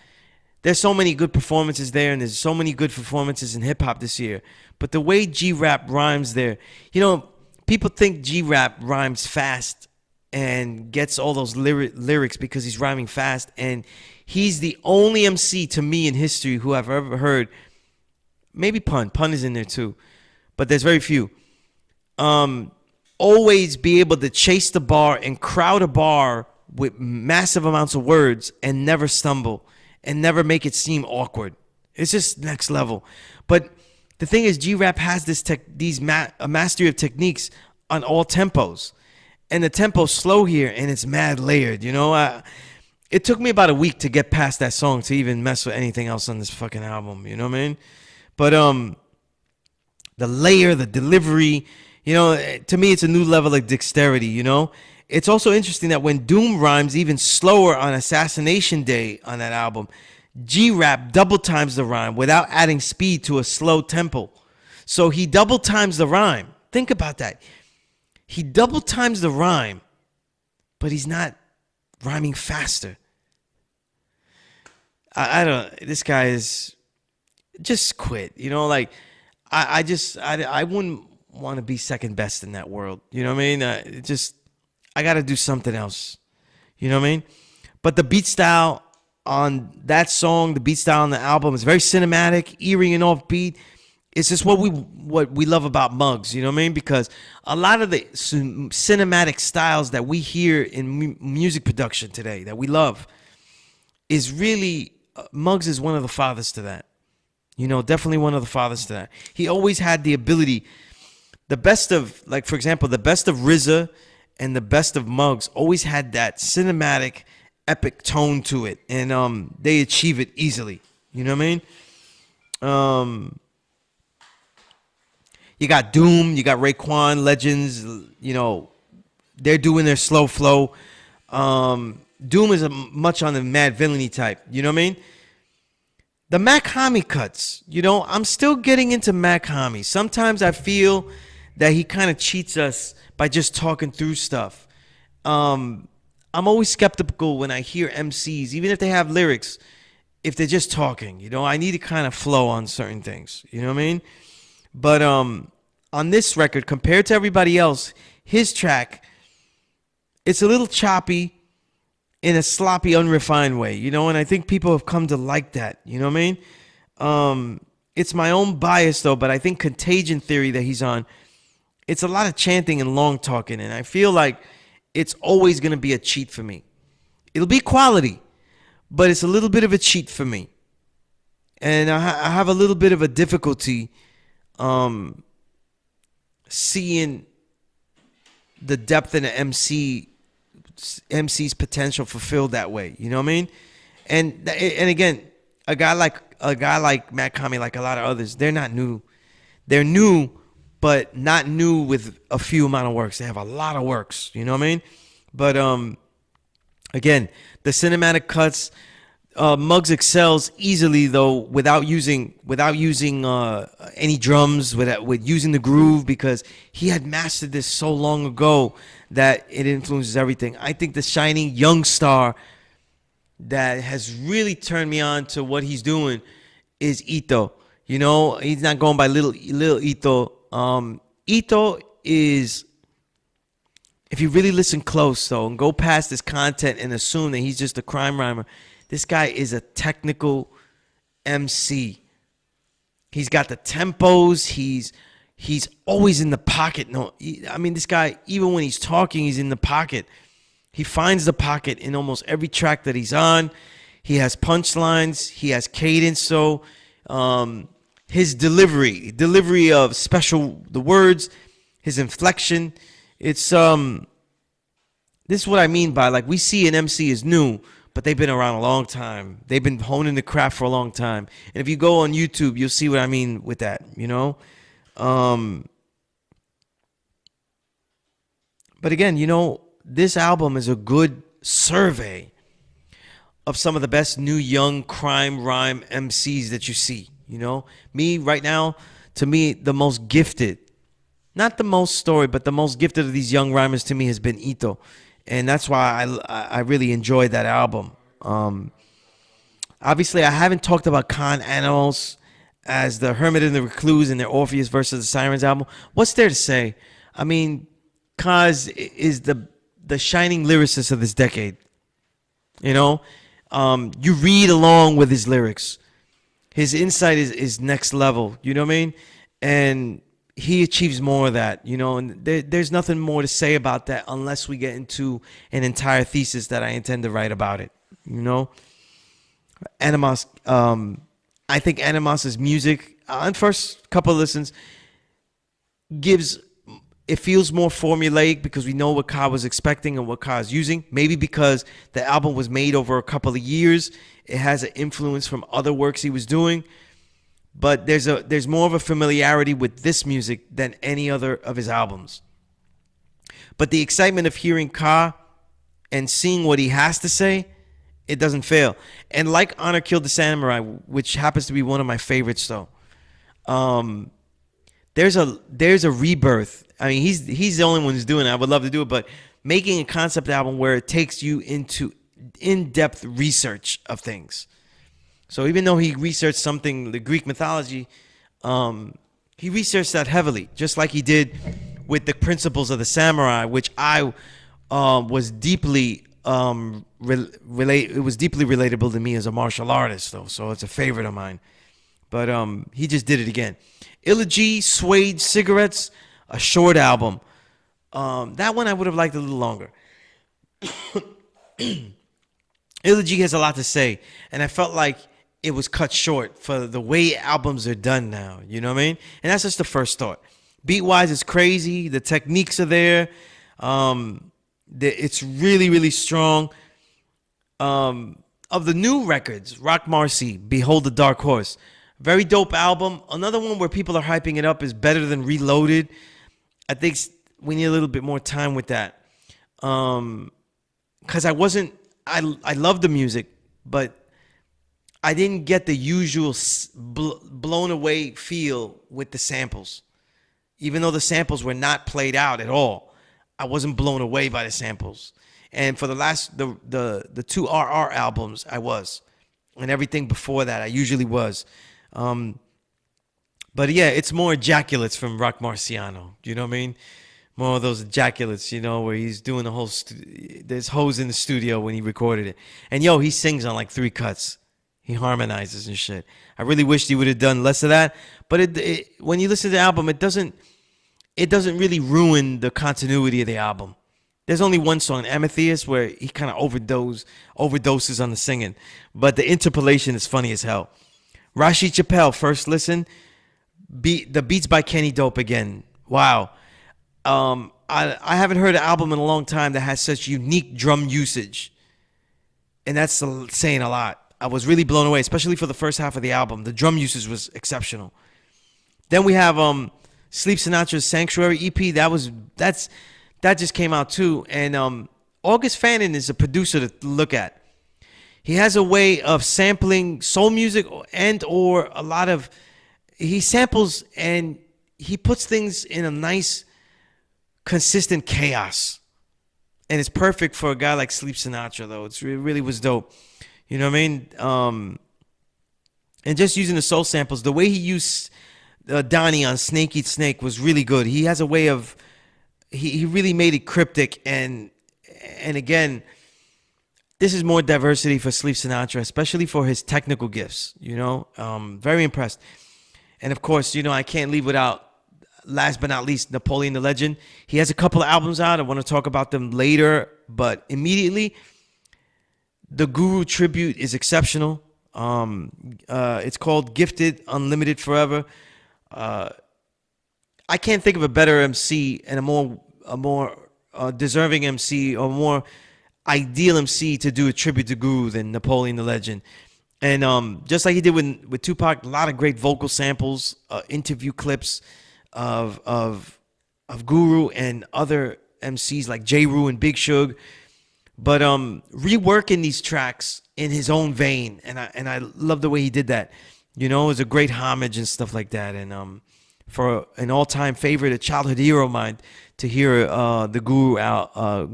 There's so many good performances there, and there's so many good performances in hip-hop this year. But the way G-Rap rhymes there, you know, people think G-Rap rhymes fast and gets all those lyrics because he's rhyming fast. And he's the only MC to me in history who I've ever heard, maybe Pun is in there too, but there's very few, always be able to chase the bar and crowd a bar with massive amounts of words and never stumble and never make it seem awkward. It's just next level. But the thing is, G-Rap has this a mastery of techniques on all tempos. And the tempo's slow here, and it's mad layered, you know? It took me about a week to get past that song to even mess with anything else on this fucking album, you know what I mean? But the layer, the delivery, you know, to me, it's a new level of dexterity, you know? It's also interesting that when Doom rhymes even slower on Assassination Day on that album, G-Rap double times the rhyme without adding speed to a slow tempo. So he double times the rhyme. Think about that. He double times the rhyme, but he's not rhyming faster. I don't, this guy is, just quit, you know, like, I wouldn't want to be second best in that world. You know what I mean? I got to do something else. You know what I mean? But the beat style on that song, the beat style on the album is very cinematic, eerie and offbeat. It's just what we love about Muggs. You know what I mean? Because a lot of the cinematic styles that we hear in music production today that we love is really, Muggs is one of the fathers to that. You know, definitely one of the fathers to that. He always had the ability. The best of, like, for example, the best of RZA and the best of Muggs always had that cinematic, epic tone to it. And they achieve it easily. You know what I mean? You got Doom, you got Raekwon, Legends, you know, they're doing their slow flow. Doom is much on the mad villainy type. You know what I mean? The Mac Hami cuts, you know, I'm still getting into Mac Hami. Sometimes I feel that he kind of cheats us by just talking through stuff. I'm always skeptical when I hear MCs, even if they have lyrics, if they're just talking. You know, I need to kind of flow on certain things. You know what I mean? But on this record, compared to everybody else, his track, it's a little choppy in a sloppy, unrefined way, you know, and I think people have come to like that, you know what I mean? It's my own bias, though, but I think Contagion Theory that he's on, it's a lot of chanting and long talking, and I feel like it's always going to be a cheat for me. It'll be quality, but it's a little bit of a cheat for me. And I have a little bit of a difficulty seeing the depth in the MC's potential fulfilled that way. You know what I mean? And again, a guy like Matt Kami, like a lot of others, they're not new. They're new, but not new with a few amount of works. They have a lot of works, you know what I mean? But again, the cinematic cuts, Muggs excels easily though without using any drums, with using the groove, because he had mastered this so long ago that it influences everything. I think the shining young star that has really turned me on to what he's doing is Ito. You know, he's not going by little Ito. Ito is, if you really listen close though and go past his content and assume that he's just a crime rhymer, this guy is a technical MC. He's got the tempos. He's always in the pocket. No, I mean, this guy, even when he's talking, he's in the pocket. He finds the pocket in almost every track that he's on. He has punchlines. He has cadence. So his delivery of the words, his inflection, it's this is what I mean by, like, we see an MC is new, but they've been around a long time. They've been honing the craft for a long time. And if you go on YouTube, you'll see what I mean with that, you know? But again, you know, this album is a good survey of some of the best new young crime rhyme MCs that you see. You know, me right now, to me, the most gifted, not the most story, but the most gifted of these young rhymers to me has been Ito. And that's why I really enjoyed that album. Obviously, I haven't talked about Con Animals as the Hermit and the Recluse and their Orpheus versus the Sirens album. What's there to say? I mean, Kaz is the shining lyricist of this decade. You know, you read along with his lyrics. His insight is next level. You know what I mean? And he achieves more of that, you know, and there's nothing more to say about that unless we get into an entire thesis that I intend to write about it, you know. Animos, I think Animos's music, on first couple of listens, it feels more formulaic because we know what Ka was expecting and what Ka is using. Maybe because the album was made over a couple of years, it has an influence from other works he was doing. But there's more of a familiarity with this music than any other of his albums. But the excitement of hearing Ka and seeing what he has to say, it doesn't fail. And like Honor Killed the Samurai, which happens to be one of my favorites though, there's a rebirth. I mean, he's the only one who's doing it. I would love to do it, but making a concept album where it takes you into in-depth research of things. So even though he researched something, the Greek mythology, he researched that heavily, just like he did with the principles of the samurai, which I was deeply it was deeply relatable to me as a martial artist, though. So it's a favorite of mine. But he just did it again. Elegy, Suede, Cigarettes, a short album. That one I would have liked a little longer. Elegy has a lot to say, and I felt like it was cut short for the way albums are done now. You know what I mean? And that's just the first thought. Beat-wise, it's crazy. The techniques are there. It's really, really strong. Of the new records, Rock Marcy, Behold the Dark Horse. Very dope album. Another one where people are hyping it up is Better Than Reloaded. I think we need a little bit more time with that. Because I love the music, but I didn't get the usual blown away feel with the samples. Even though the samples were not played out at all, I wasn't blown away by the samples. And for the two RR albums, I was. And everything before that, I usually was. But yeah, it's more ejaculates from Rock Marciano. You know what I mean? More of those ejaculates, you know, where he's doing the whole... there's hoes in the studio when he recorded it. And yo, he sings on like 3 cuts. He harmonizes and shit. I really wished he would have done less of that. But when you listen to the album, it doesn't really ruin the continuity of the album. There's only one song, Amethyst, where he kind of overdoses on the singing. But the interpolation is funny as hell. Rashi Chappelle, first listen. The beats by Kenny Dope again. Wow. I haven't heard an album in a long time that has such unique drum usage. And that's saying a lot. I was really blown away, especially for the first half of the album. The drum usage was exceptional. Then we have Sleep Sinatra's Sanctuary EP. That just came out too. And August Fannin is a producer to look at. He has a way of sampling soul music and or a lot of, he samples and he puts things in a nice, consistent chaos. And it's perfect for a guy like Sleep Sinatra, though. It really was dope. You know what I mean? And just using the soul samples, the way he used Donnie on Snake Eat Snake was really good. He has a way of, he really made it cryptic. And again, this is more diversity for Sleep Sinatra, especially for his technical gifts, you know. Very impressed. And of course, you know, I can't leave without, last but not least, Napoleon the Legend. He has a couple of albums out. I want to talk about them later, but immediately, the Guru tribute is exceptional. It's called Gifted Unlimited Forever. I can't think of a better MC and a more deserving MC or more ideal MC to do a tribute to Guru than Napoleon the Legend. And just like he did with Tupac, a lot of great vocal samples, interview clips of Guru and other MCs like J. Rue and Big Suge. But reworking these tracks in his own vein, and I love the way he did that. You know, it was a great homage and stuff like that. And for an all-time favorite, a childhood hero of mine, to hear the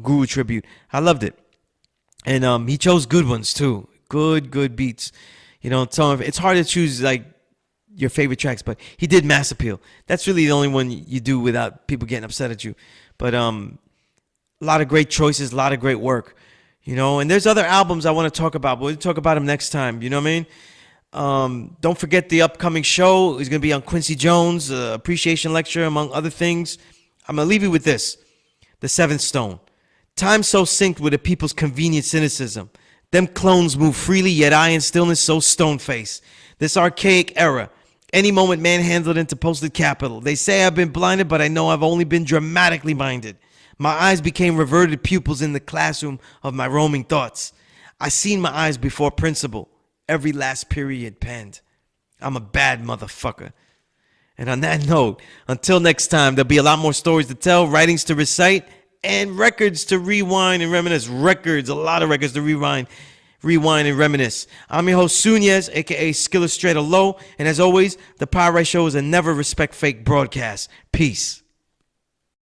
Guru tribute, I loved it. And he chose good ones too, good beats. You know, so it's hard to choose like your favorite tracks, but he did Mass Appeal. That's really the only one you do without people getting upset at you. But a lot of great choices, a lot of great work. You know, and there's other albums I want to talk about, but we'll talk about them next time. You know what I mean? Don't forget the upcoming show is going to be on Quincy Jones, appreciation lecture, among other things. I'm going to leave you with this. The Seventh Stone. Time so synced with a people's convenient cynicism. Them clones move freely, yet I in stillness so stone-faced. This archaic era. Any moment manhandled into posted capital. They say I've been blinded, but I know I've only been dramatically minded. My eyes became reverted pupils in the classroom of my roaming thoughts. I seen my eyes before principle. Every last period penned. I'm a bad motherfucker. And on that note, until next time, there'll be a lot more stories to tell, writings to recite, and records to rewind and reminisce. Records, a lot of records to rewind and reminisce. I'm your host, SUNEZ, a.k.a. Skillustrator Low. And as always, the Power Right Show is a never respect fake broadcast. Peace.